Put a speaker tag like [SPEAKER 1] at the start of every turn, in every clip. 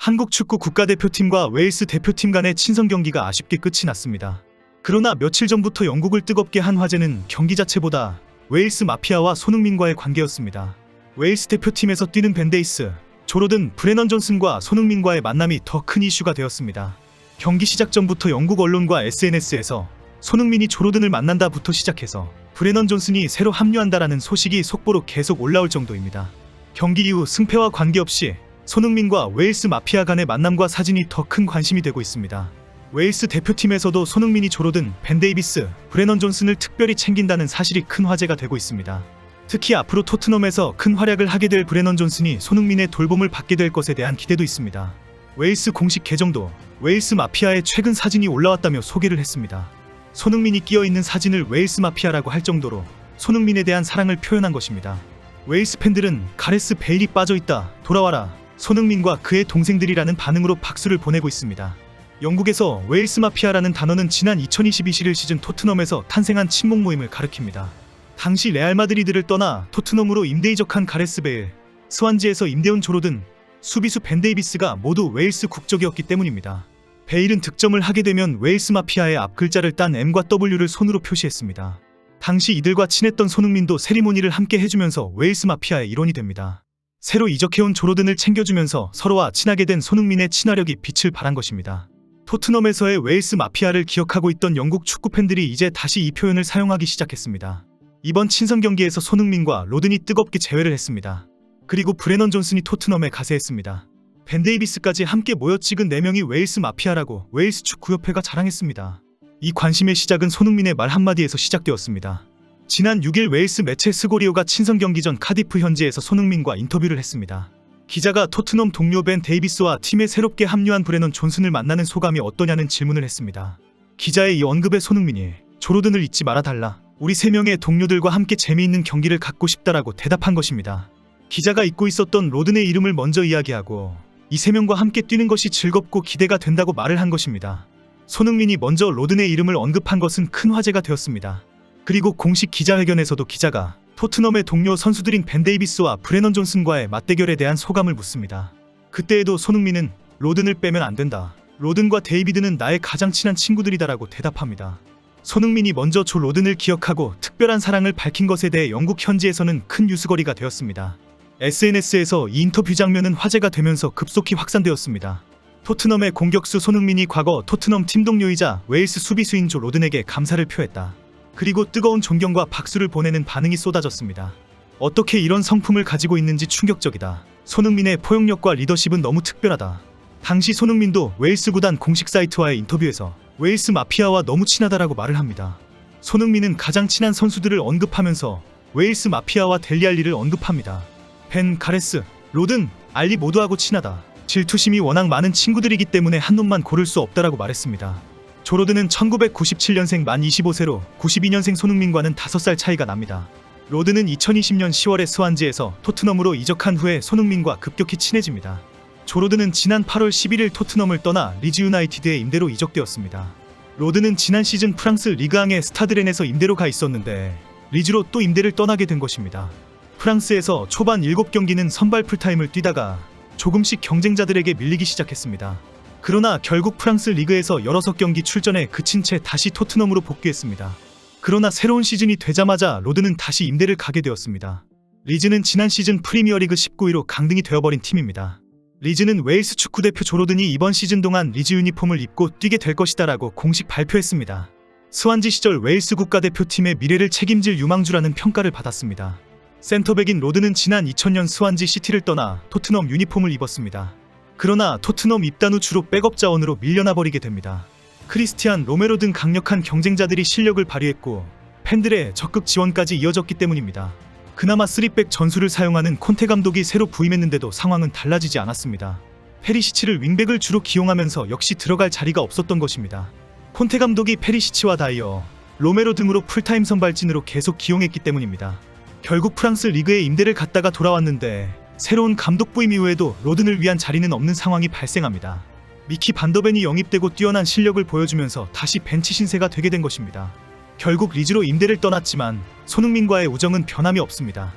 [SPEAKER 1] 한국 축구 국가대표팀과 웨일스 대표팀 간의 친선 경기가 아쉽게 끝이 났습니다. 그러나 며칠 전부터 영국을 뜨겁게 한 화제는 경기 자체보다 웨일스 마피아와 손흥민과의 관계였습니다. 웨일스 대표팀에서 뛰는 벤 데이비스, 조로든, 브레넌 존슨과 손흥민과의 만남이 더 큰 이슈가 되었습니다. 경기 시작 전부터 영국 언론과 SNS에서 손흥민이 조로든을 만난다부터 시작해서 브레넌 존슨이 새로 합류한다라는 소식이 속보로 계속 올라올 정도입니다. 경기 이후 승패와 관계없이 손흥민과 웨일스 마피아 간의 만남과 사진이 더 큰 관심이 되고 있습니다. 웨일스 대표팀에서도 손흥민이 조로든, 벤 데이비스, 브레넌 존슨을 특별히 챙긴다는 사실이 큰 화제가 되고 있습니다. 특히 앞으로 토트넘에서 큰 활약을 하게 될 브레넌 존슨이 손흥민의 돌봄을 받게 될 것에 대한 기대도 있습니다. 웨일스 공식 계정도 웨일스 마피아의 최근 사진이 올라왔다며 소개를 했습니다. 손흥민이 끼어있는 사진을 웨일스 마피아라고 할 정도로 손흥민에 대한 사랑을 표현한 것입니다. 웨일스 팬들은 가레스 베일이 빠져있다, 돌아와라, 손흥민과 그의 동생들이라는 반응으로 박수를 보내고 있습니다. 영국에서 웨일스 마피아라는 단어는 지난 2022 시즌 토트넘에서 탄생한 친목 모임을 가리킵니다. 당시 레알 마드리드를 떠나 토트넘으로 임대 이적한 가레스 베일, 스완지에서 임대온 조로든, 수비수 벤 데이비스가 모두 웨일스 국적이었기 때문입니다. 베일은 득점을 하게 되면 웨일스 마피아의 앞 글자를 딴 M과 W를 손으로 표시했습니다. 당시 이들과 친했던 손흥민도 세리모니를 함께 해주면서 웨일스 마피아의 일원이 됩니다. 새로 이적해온 조로든을 챙겨주면서 서로와 친하게 된 손흥민의 친화력이 빛을 발한 것입니다. 토트넘에서의 웨일스 마피아를 기억하고 있던 영국 축구 팬들이 이제 다시 이 표현을 사용하기 시작했습니다. 이번 친선 경기에서 손흥민과 로든이 뜨겁게 재회를 했습니다. 그리고 브레넌 존슨이 토트넘에 가세했습니다. 벤 데이비스까지 함께 모여 찍은 4명이 웨일스 마피아라고 웨일스 축구협회가 자랑했습니다. 이 관심의 시작은 손흥민의 말 한마디에서 시작되었습니다. 지난 6일 웨일스 매체 스고리오가 친선 경기 전 카디프 현지에서 손흥민과 인터뷰를 했습니다. 기자가 토트넘 동료 벤 데이비스와 팀에 새롭게 합류한 브레넌 존슨을 만나는 소감이 어떠냐는 질문을 했습니다. 기자의 이 언급에 손흥민이 조로든을 잊지 말아달라, 우리 3명의 동료들과 함께 재미있는 경기를 갖고 싶다라고 대답한 것입니다. 기자가 잊고 있었던 로든의 이름을 먼저 이야기하고 이 3명과 함께 뛰는 것이 즐겁고 기대가 된다고 말을 한 것입니다. 손흥민이 먼저 로든의 이름을 언급한 것은 큰 화제가 되었습니다. 그리고 공식 기자회견에서도 기자가 토트넘의 동료 선수들인 벤 데이비스와 브레넌 존슨과의 맞대결에 대한 소감을 묻습니다. 그때에도 손흥민은 로든을 빼면 안 된다, 로든과 데이비드는 나의 가장 친한 친구들이다라고 대답합니다. 손흥민이 먼저 조 로든을 기억하고 특별한 사랑을 밝힌 것에 대해 영국 현지에서는 큰 뉴스거리가 되었습니다. SNS에서 이 인터뷰 장면은 화제가 되면서 급속히 확산되었습니다. 토트넘의 공격수 손흥민이 과거 토트넘 팀 동료이자 웨일스 수비수인 조 로든에게 감사를 표했다. 그리고 뜨거운 존경과 박수를 보내는 반응이 쏟아졌습니다. 어떻게 이런 성품을 가지고 있는지 충격적이다. 손흥민의 포용력과 리더십은 너무 특별하다. 당시 손흥민도 웨일스 구단 공식 사이트와의 인터뷰에서 웨일스 마피아와 너무 친하다라고 말을 합니다. 손흥민은 가장 친한 선수들을 언급하면서 웨일스 마피아와 델리 알리를 언급합니다. 벤, 가레스, 로든, 알리 모두하고 친하다. 질투심이 워낙 많은 친구들이기 때문에 한 놈만 고를 수 없다라고 말했습니다. 조로든은 1997년생 만 25세로 92년생 손흥민과는 5살 차이가 납니다. 로든은 2020년 10월에 스완지에서 토트넘으로 이적한 후에 손흥민과 급격히 친해집니다. 조로든은 지난 8월 11일 토트넘을 떠나 리즈 유나이티드에 임대로 이적되었습니다. 로든은 지난 시즌 프랑스 리그앙의 스타드렌에서 임대로 가 있었는데 리즈로 또 임대를 떠나게 된 것입니다. 프랑스에서 초반 7경기는 선발 풀타임을 뛰다가 조금씩 경쟁자들에게 밀리기 시작했습니다. 그러나 결국 프랑스 리그에서 6경기 출전에 그친 채 다시 토트넘으로 복귀했습니다. 그러나 새로운 시즌이 되자마자 로든은 다시 임대를 가게 되었습니다. 리즈는 지난 시즌 프리미어리그 19위로 강등이 되어버린 팀입니다. 리즈는 웨일스 축구대표 조로든이 이번 시즌 동안 리즈 유니폼을 입고 뛰게 될 것이다라고 공식 발표했습니다. 스완지 시절 웨일스 국가대표팀의 미래를 책임질 유망주라는 평가를 받았습니다. 센터백인 로든은 지난 2000년 스완지 시티를 떠나 토트넘 유니폼을 입었습니다. 그러나 토트넘 입단 후 주로 백업 자원으로 밀려나 버리게 됩니다. 크리스티안 로메로 등 강력한 경쟁자들이 실력을 발휘했고 팬들의 적극 지원까지 이어졌기 때문입니다. 그나마 3백 전술을 사용하는 콘테 감독이 새로 부임했는데도 상황은 달라지지 않았습니다. 페리시치를 윙백을 주로 기용하면서 역시 들어갈 자리가 없었던 것입니다. 콘테 감독이 페리시치와 다이어, 로메로 등으로 풀타임 선발진으로 계속 기용했기 때문입니다. 결국 프랑스 리그에 임대를 갔다가 돌아왔는데 새로운 감독 부임 이후에도 로든을 위한 자리는 없는 상황이 발생합니다. 미키 반더벤이 영입되고 뛰어난 실력을 보여주면서 다시 벤치 신세가 되게 된 것입니다. 결국 리즈로 임대를 떠났지만 손흥민과의 우정은 변함이 없습니다.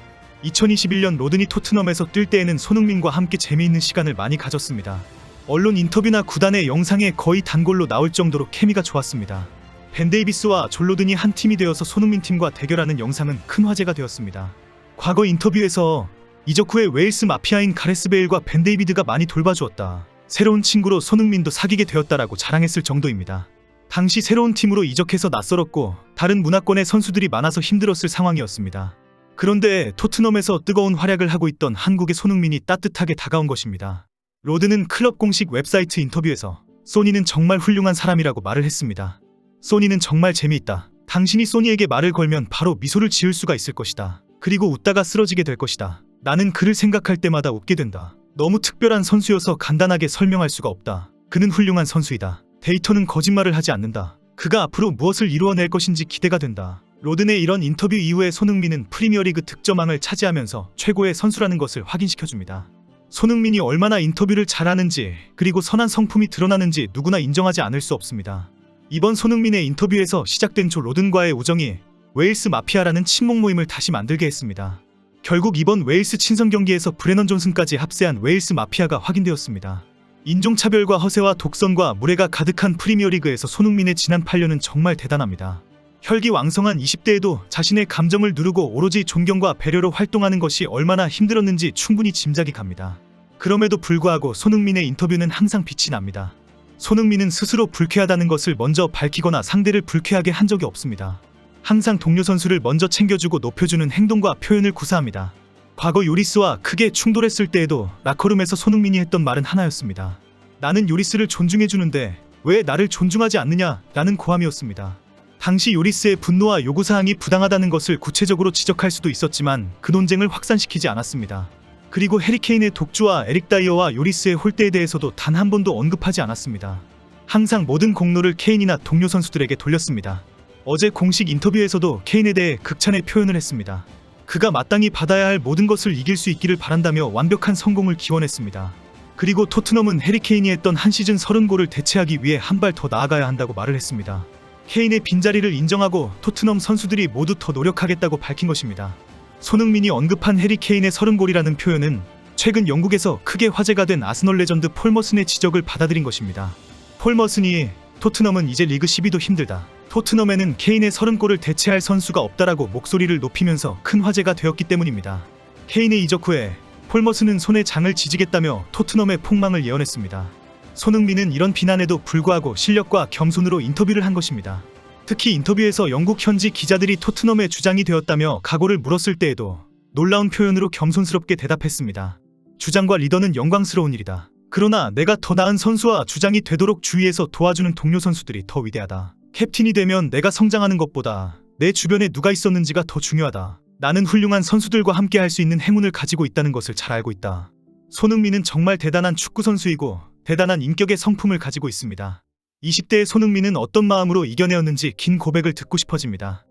[SPEAKER 1] 2021년 로든이 토트넘에서 뛸 때에는 손흥민과 함께 재미있는 시간을 많이 가졌습니다. 언론 인터뷰나 구단의 영상에 거의 단골로 나올 정도로 케미가 좋았습니다. 벤 데이비스와 존 로든이 한 팀이 되어서 손흥민 팀과 대결하는 영상은 큰 화제가 되었습니다. 과거 인터뷰에서 이적 후에 웨일스 마피아인 가레스 베일과 벤 데이비드가 많이 돌봐주었다. 새로운 친구로 손흥민도 사귀게 되었다라고 자랑했을 정도입니다. 당시 새로운 팀으로 이적해서 낯설었고 다른 문화권의 선수들이 많아서 힘들었을 상황이었습니다. 그런데 토트넘에서 뜨거운 활약을 하고 있던 한국의 손흥민이 따뜻하게 다가온 것입니다. 로드는 클럽 공식 웹사이트 인터뷰에서 소니는 정말 훌륭한 사람이라고 말을 했습니다. 소니는 정말 재미있다. 당신이 소니에게 말을 걸면 바로 미소를 지을 수가 있을 것이다. 그리고 웃다가 쓰러지게 될 것이다. 나는 그를 생각할 때마다 웃게 된다. 너무 특별한 선수여서 간단하게 설명할 수가 없다. 그는 훌륭한 선수이다. 데이터는 거짓말을 하지 않는다. 그가 앞으로 무엇을 이루어낼 것인지 기대가 된다. 로든의 이런 인터뷰 이후에 손흥민은 프리미어리그 득점왕을 차지하면서 최고의 선수라는 것을 확인시켜줍니다. 손흥민이 얼마나 인터뷰를 잘하는지 그리고 선한 성품이 드러나는지 누구나 인정하지 않을 수 없습니다. 이번 손흥민의 인터뷰에서 시작된 조 로든과의 우정이 웨일스 마피아라는 친목 모임을 다시 만들게 했습니다. 결국 이번 웨일스 친선 경기에서 브레넌 존슨까지 합세한 웨일스 마피아가 확인되었습니다. 인종차별과 허세와 독선과 무례가 가득한 프리미어리그에서 손흥민의 지난 8년은 정말 대단합니다. 혈기왕성한 20대에도 자신의 감정을 누르고 오로지 존경과 배려로 활동하는 것이 얼마나 힘들었는지 충분히 짐작이 갑니다. 그럼에도 불구하고 손흥민의 인터뷰는 항상 빛이 납니다. 손흥민은 스스로 불쾌하다는 것을 먼저 밝히거나 상대를 불쾌하게 한 적이 없습니다. 항상 동료 선수를 먼저 챙겨주고 높여주는 행동과 표현을 구사합니다. 과거 요리스와 크게 충돌했을 때에도 라커룸에서 손흥민이 했던 말은 하나였습니다. 나는 요리스를 존중해주는데 왜 나를 존중하지 않느냐 라는 고함이었습니다. 당시 요리스의 분노와 요구사항이 부당하다는 것을 구체적으로 지적할 수도 있었지만 그 논쟁을 확산시키지 않았습니다. 그리고 해리케인의 독주와 에릭 다이어와 요리스의 홀대에 대해서도 단 한 번도 언급하지 않았습니다. 항상 모든 공로를 케인이나 동료 선수들에게 돌렸습니다. 어제 공식 인터뷰에서도 케인에 대해 극찬의 표현을 했습니다. 그가 마땅히 받아야 할 모든 것을 이길 수 있기를 바란다며 완벽한 성공을 기원했습니다. 그리고 토트넘은 해리케인이 했던 한 시즌 30골을 대체하기 위해 한 발 더 나아가야 한다고 말을 했습니다. 케인의 빈자리를 인정하고 토트넘 선수들이 모두 더 노력하겠다고 밝힌 것입니다. 손흥민이 언급한 해리케인의 30골이라는 표현은 최근 영국에서 크게 화제가 된 아스널 레전드 폴 머슨의 지적을 받아들인 것입니다. 폴 머슨이 토트넘은 이제 리그 12도 힘들다. 토트넘에는 케인의 30골을 대체할 선수가 없다라고 목소리를 높이면서 큰 화제가 되었기 때문입니다. 케인의 이적 후에 폴 머슨은 손에 장을 지지겠다며 토트넘의 폭망을 예언했습니다. 손흥민은 이런 비난에도 불구하고 실력과 겸손으로 인터뷰를 한 것입니다. 특히 인터뷰에서 영국 현지 기자들이 토트넘의 주장이 되었다며 각오를 물었을 때에도 놀라운 표현으로 겸손스럽게 대답했습니다. 주장과 리더는 영광스러운 일이다. 그러나 내가 더 나은 선수와 주장이 되도록 주위에서 도와주는 동료 선수들이 더 위대하다. 캡틴이 되면 내가 성장하는 것보다 내 주변에 누가 있었는지가 더 중요하다. 나는 훌륭한 선수들과 함께 할 수 있는 행운을 가지고 있다는 것을 잘 알고 있다. 손흥민은 정말 대단한 축구 선수이고 대단한 인격의 성품을 가지고 있습니다. 20대의 손흥민은 어떤 마음으로 이겨내었는지 긴 고백을 듣고 싶어집니다.